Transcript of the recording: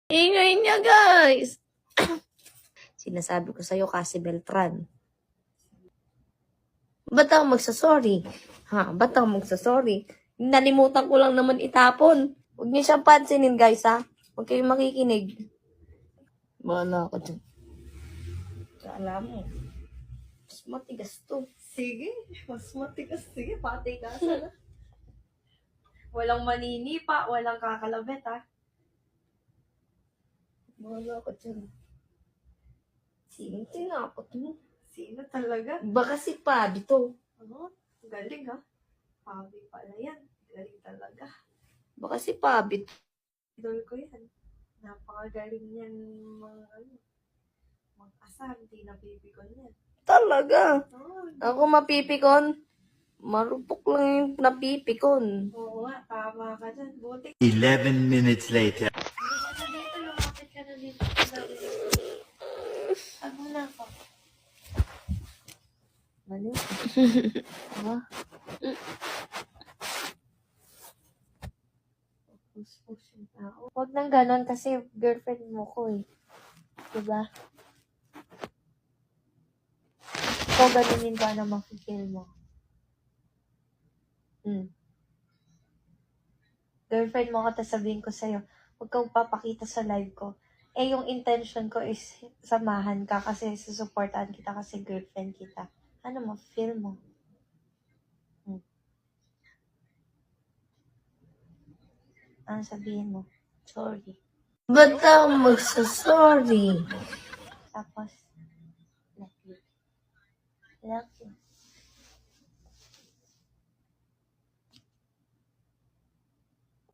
Ingay niya, guys. Sinasabi ko sa'yo kasi Beltran. Ba't ako magsasorry? Ha? Ba't ako magsasorry? Nalimutan ko lang naman itapon. Huwag niyo siyang pansinin, guys, ha? Huwag kayong makikinig. Bahala ako dyan. Alam mo, mas matigas to. Sige, mas matigas. Sige, patigasan na. Walang maninipa, walang kakalabit, ha? Bahala ako dyan. Sino tinapot mo? Sino talaga? Baka si Pabi to. Ano? Galing, ha? Pabi pala yan. Galing talaga. Baka si Pabi to. Idol ko yan. Napakagaling yan mag-asa. Hindi napipikon yan. Talaga. Oo, Ako mapipikon. Marupok lang yung napipikon. oo nga, tama ka dyan. Buti. 11 minutes later. Lumapit ka na dito. Ano na ako? Mali. Diba? Push yung tao. Huwag nang ganon kasi girlfriend mo ko eh. Diba? Ikaw ganunin ko na makikil mo. Girlfriend mo ka, tapos sabihin ko sa'yo, huwag kang papakita sa live ko. Eh, yung intention ko is samahan ka kasi susuportahan kita kasi girlfriend kita. Ano mo, feel mo? Ano sabihin mo? Sorry. Ba't ako magsasorry? Tapos, love you. Love you.